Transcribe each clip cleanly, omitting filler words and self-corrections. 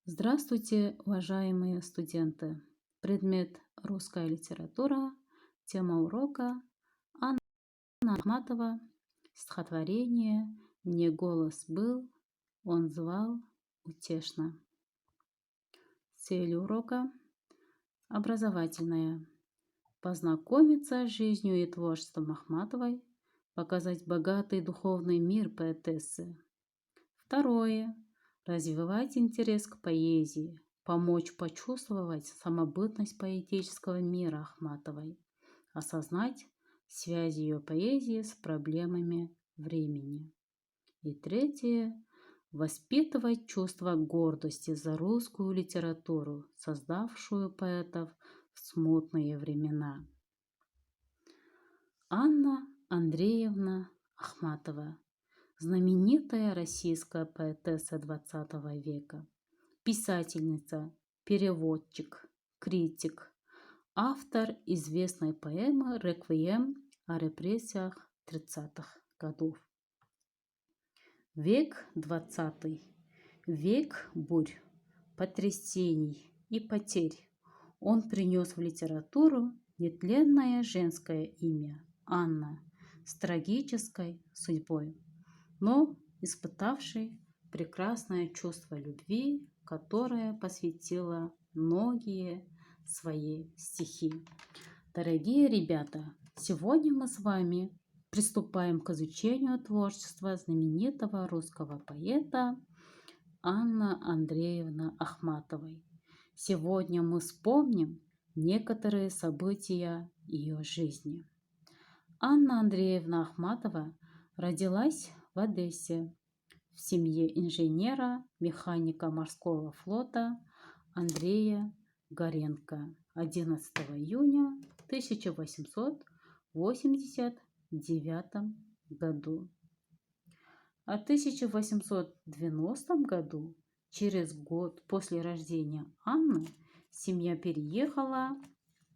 Здравствуйте, уважаемые студенты! Предмет «Русская литература», тема урока Анна Ахматова, стихотворение «Мне голос был, он звал утешно». Цель урока образовательная. Познакомиться с жизнью и творчеством Ахматовой, показать богатый духовный мир поэтессы. Второе. Развивать интерес к поэзии, помочь почувствовать самобытность поэтического мира Ахматовой, осознать связь ее поэзии с проблемами времени. И третье. Воспитывать чувство гордости за русскую литературу, создавшую поэтов в смутные времена. Анна Андреевна Ахматова. Знаменитая российская поэтесса XX века, писательница, переводчик, критик, автор известной поэмы «Реквием» о репрессиях 30-х годов. Век XX, век бурь, потрясений и потерь. Он принес в литературу нетленное женское имя Анна с трагической судьбой, но испытавший прекрасное чувство любви, которое посвятила многие свои стихи. Дорогие ребята, сегодня мы с вами приступаем к изучению творчества знаменитого русского поэта Анны Андреевны Ахматовой. Сегодня мы вспомним некоторые события ее жизни. Анна Андреевна Ахматова родилась в Одессе в семье инженера, механика морского флота Андрея Горенко 11 июня 1889 году. А в 1890 году, через год после рождения Анны, семья переехала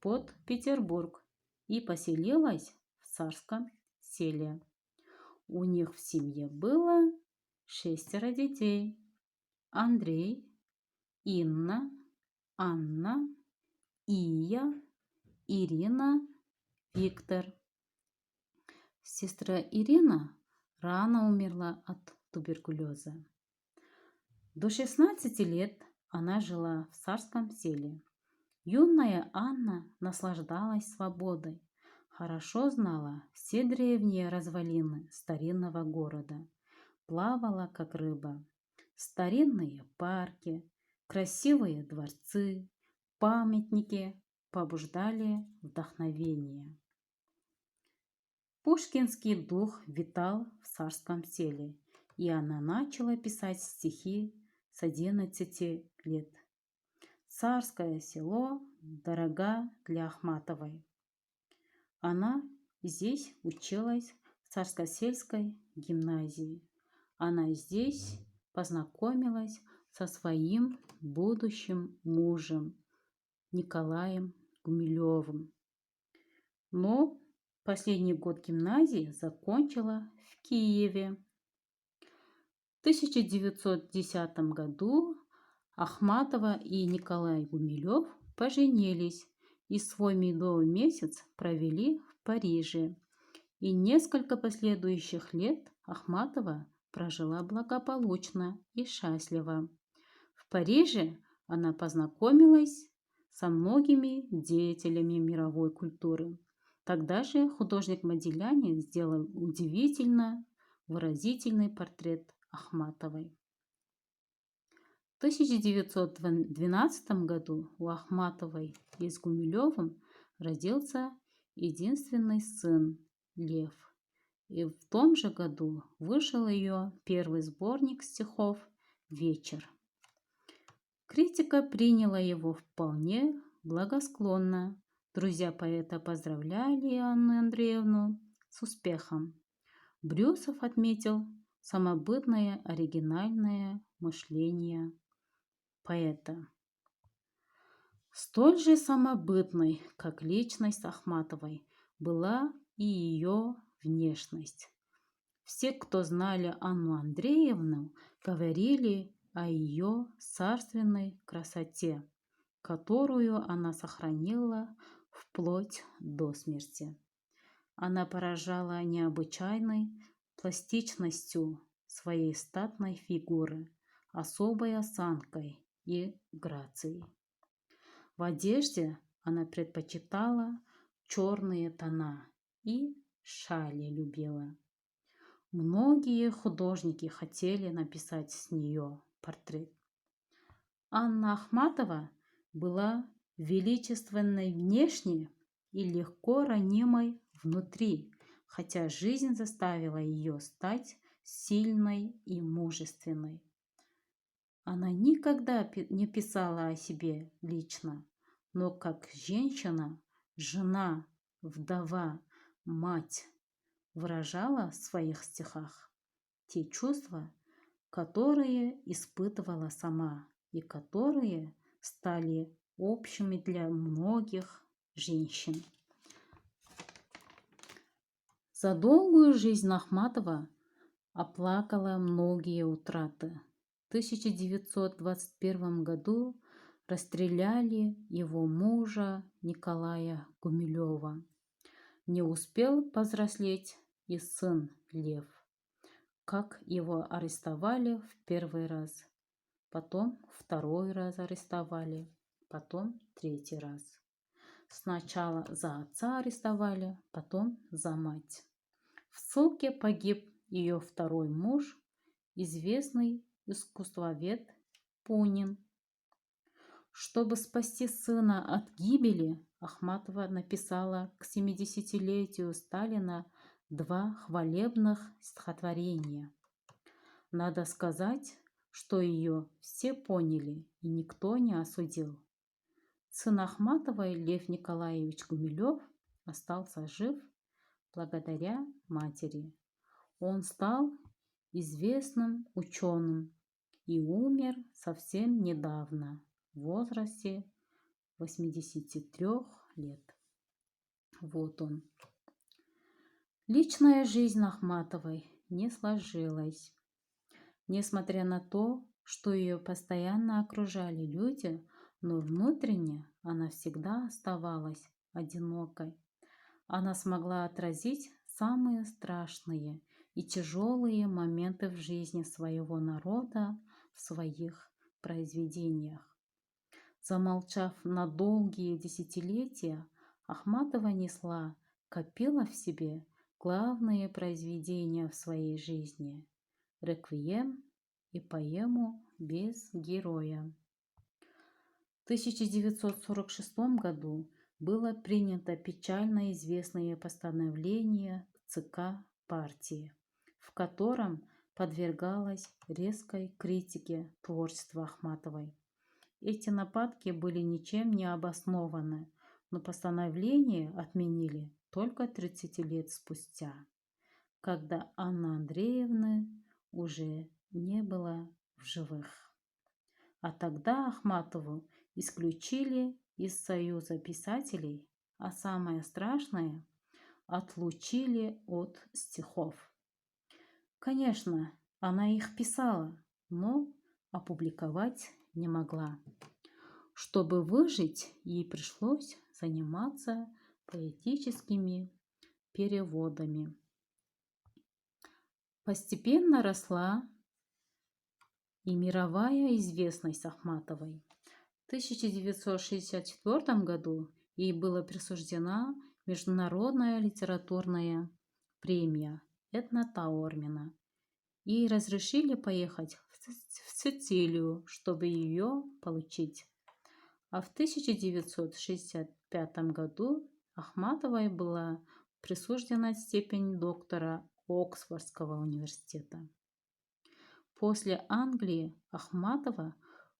под Петербург и поселилась в Царском селе. У них в семье было 6 детей: Андрей, Инна, Анна, Ия, Ирина, Виктор. Сестра Ирина рано умерла от туберкулеза. До 16 лет она жила в Царском селе. Юная Анна наслаждалась свободой, хорошо знала все древние развалины старинного города, плавала как рыба. Старинные парки, красивые дворцы, памятники побуждали вдохновение. Пушкинский дух витал в Царском селе, и она начала писать стихи с 11 лет. Царское село дорого для Ахматовой. Она здесь училась в Царскосельской гимназии. Она здесь познакомилась со своим будущим мужем Николаем Гумилевым. Но последний год гимназии закончила в Киеве. В 1910 году Ахматова и Николай Гумилев поженились и свой медовый месяц провели в Париже. И несколько последующих лет Ахматова прожила благополучно и счастливо. В Париже она познакомилась со многими деятелями мировой культуры. Тогда же художник Модильяне сделал удивительно выразительный портрет Ахматовой. В 1912 году у Ахматовой и с Гумилевым родился единственный сын Лев. И в том же году вышел ее первый сборник стихов «Вечер». Критика приняла его вполне благосклонно. Друзья поэта поздравляли Анну Андреевну с успехом. Брюсов отметил самобытное оригинальное мышление поэта. Столь же самобытной, как личность Ахматовой, была и ее внешность. Все, кто знали Анну Андреевну, говорили о ее царственной красоте, которую она сохранила вплоть до смерти. Она поражала необычайной пластичностью своей статной фигуры, особой осанкой и грацией. В одежде она предпочитала черные тона и шали любила. Многие художники хотели написать с нее портрет. Анна Ахматова была величественной внешне и легко ранимой внутри, хотя жизнь заставила ее стать сильной и мужественной. Она никогда не писала о себе лично, но как женщина, жена, вдова, мать выражала в своих стихах те чувства, которые испытывала сама и которые стали общими для многих женщин. За долгую жизнь Ахматова оплакала многие утраты. В 1921 году расстреляли его мужа Николая Гумилева. Не успел повзрослеть и сын Лев, как его арестовали в первый раз, потом второй раз арестовали, потом третий раз. Сначала за отца арестовали, потом за мать. В ссылке погиб ее второй муж, известный искусствовед Бунин. Чтобы спасти сына от гибели, Ахматова написала к 70-летию Сталина 2 хвалебных стихотворения. Надо сказать, что ее все поняли и никто не осудил. Сын Ахматовой, Лев Николаевич Гумилев, остался жив благодаря матери. Он стал известным ученым и умер совсем недавно, в возрасте 83 лет. Вот он. Личная жизнь Ахматовой не сложилась. Несмотря на то, что ее постоянно окружали люди, но внутренне она всегда оставалась одинокой. Она смогла отразить самые страшные и тяжелые моменты в жизни своего народа в своих произведениях. Замолчав на долгие десятилетия, Ахматова копила в себе главные произведения в своей жизни – «Реквием» и поэму «Без героя». В 1946 году было принято печально известное постановление ЦК партии, в котором подвергалось резкой критике творчества Ахматовой. Эти нападки были ничем не обоснованы, но постановление отменили только 30 лет спустя, когда Анны Андреевны уже не было в живых. А тогда Ахматову исключили из Союза писателей, а самое страшное – отлучили от стихов. Конечно, она их писала, но опубликовать не могла. Чтобы выжить, ей пришлось заниматься поэтическими переводами. Постепенно росла и мировая известность Ахматовой. В 1964 году ей была присуждена международная литературная премия Этна Таормина и разрешили поехать в Сицилию, чтобы ее получить. А в 1965 году Ахматовой была присуждена степень доктора Оксфордского университета. После Англии Ахматова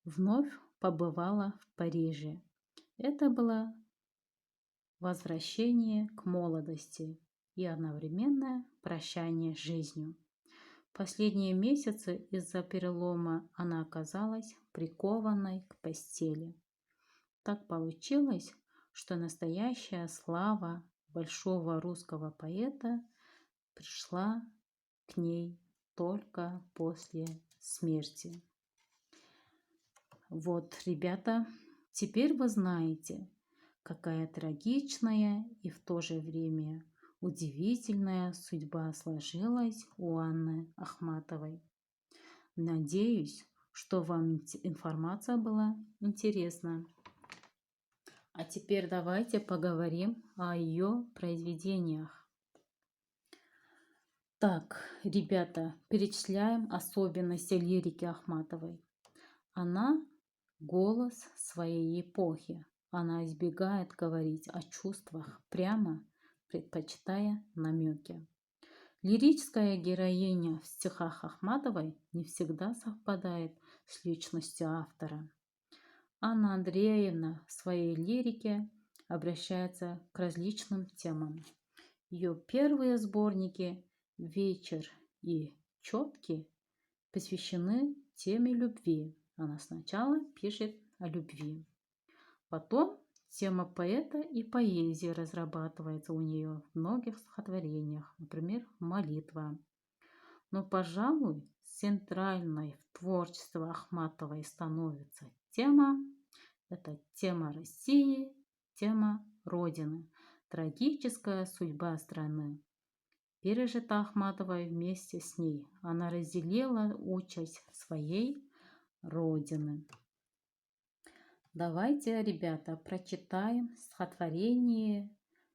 вновь побывала в Париже. Это было возвращение к молодости и одновременное прощание с жизнью. Последние месяцы из-за перелома она оказалась прикованной к постели. Так получилось, что настоящая слава большого русского поэта пришла к ней только после смерти. Вот, ребята, теперь вы знаете, какая трагичная и в то же время удивительная судьба сложилась у Анны Ахматовой. Надеюсь, что вам информация была интересна. А теперь давайте поговорим о ее произведениях. Так, ребята, перечисляем особенности лирики Ахматовой. Она голос своей эпохи. Она избегает говорить о чувствах прямо, предпочитая намеки. Лирическая героиня в стихах Ахматовой не всегда совпадает с личностью автора. Анна Андреевна в своей лирике обращается к различным темам. Ее первые сборники «Вечер» и «Четки» посвящены теме любви. Она сначала пишет о любви. Потом тема поэта и поэзии разрабатывается у нее в многих стихотворениях, например, «Молитва». Но, пожалуй, центральной в творчестве Ахматовой становится это тема России, тема Родины, трагическая судьба страны. Пережита Ахматовой вместе с ней. Она разделила участь своей Родины. Давайте, ребята, прочитаем стихотворение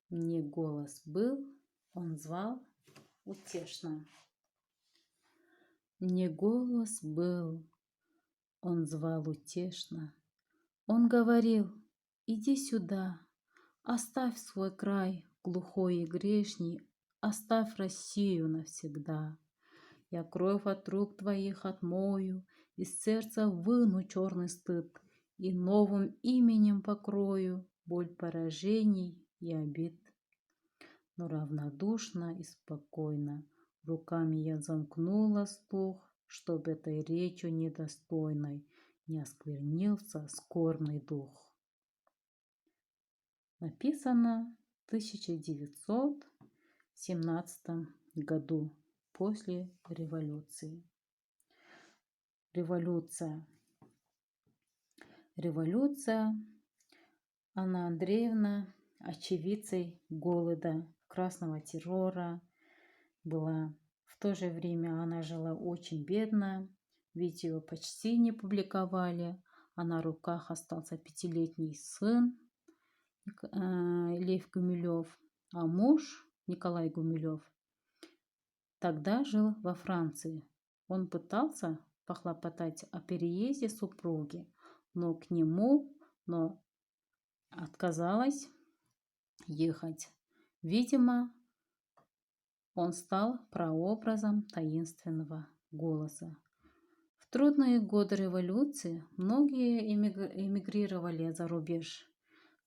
«Мне голос был, он звал утешно». Мне голос был, он звал утешно. Он говорил: иди сюда, оставь свой край глухой и грешний, оставь Россию навсегда. Я кровь от рук твоих отмою, из сердца выну черный стыд и новым именем покрою боль поражений и обид. Но равнодушно и спокойно руками я замкнула слух, чтоб этой речью недостойной не осквернился скорбный дух. Написано в 1917 году, после революции. Революция. Анна Андреевна очевидцей голода, красного террора была. В то же время она жила очень бедно, ведь ее почти не публиковали, а на руках остался 5-летний сын Лев Гумилев, а муж Николай Гумилев тогда жил во Франции. Он пытался похлопотать о переезде супруги, но отказалась ехать. Видимо, он стал прообразом таинственного голоса. В трудные годы революции многие эмигрировали за рубеж.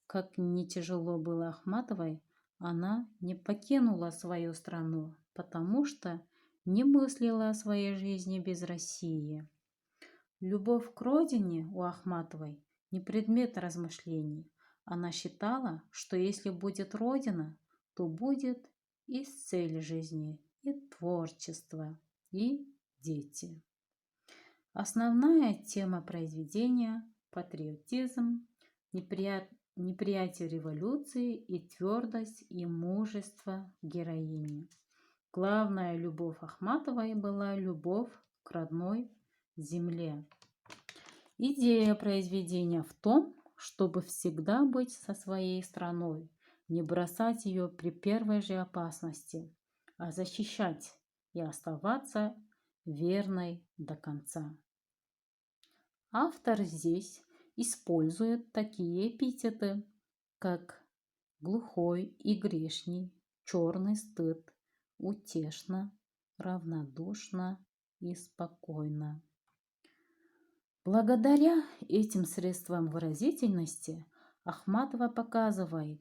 Как ни тяжело было Ахматовой, она не покинула свою страну, потому что не мыслила о своей жизни без России. Любовь к родине у Ахматовой не предмет размышлений. Она считала, что если будет родина, то будет и цель жизни, и творчество, и дети. Основная тема произведения – патриотизм, неприятие революции и твердость и мужество героини. Главная любовь Ахматовой была любовь к родной земле. Идея произведения в том, чтобы всегда быть со своей страной, не бросать ее при первой же опасности, а защищать и оставаться верной до конца. Автор здесь использует такие эпитеты, как глухой и грешний, черный стыд, утешно, равнодушно и спокойно. Благодаря этим средствам выразительности Ахматова показывает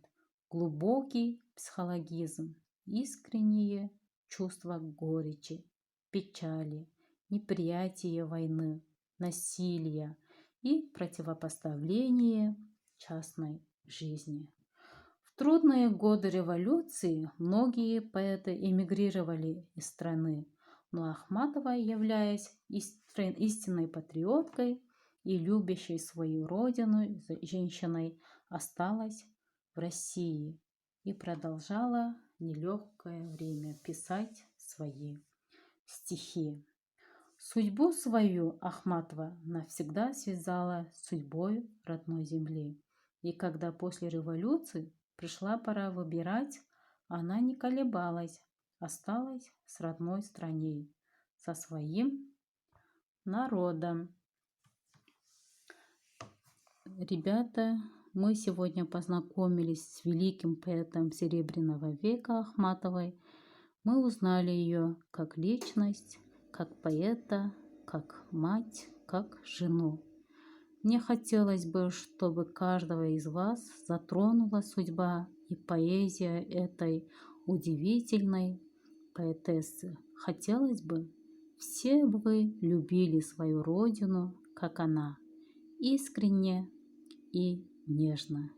глубокий психологизм, искренние чувства горечи, печали, неприятия войны, насилия и противопоставление частной жизни. В трудные годы революции многие поэты эмигрировали из страны, но Ахматова, являясь истинной патриоткой, и любящей свою родину женщиной осталась в России и продолжала нелегкое время писать свои стихи. Судьбу свою Ахматова навсегда связала с судьбой родной земли. И когда после революции пришла пора выбирать, она не колебалась, осталась с родной страной, со своим народом. Ребята, мы сегодня познакомились с великим поэтом Серебряного века Ахматовой. Мы узнали ее как личность, как поэта, как мать, как жену. Мне хотелось бы, чтобы каждого из вас затронула судьба и поэзия этой удивительной поэтессы. Хотелось бы, все бы вы любили свою родину, как она, искренне и нежно.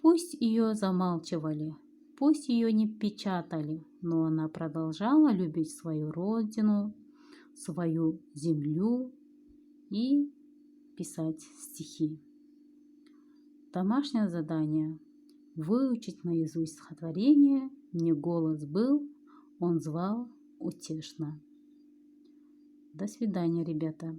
Пусть ее замалчивали, пусть ее не печатали, но она продолжала любить свою родину, свою землю и писать стихи. Домашнее задание. Выучить наизусть стихотворение «Мне голос был, он звал утешно». До свидания, ребята.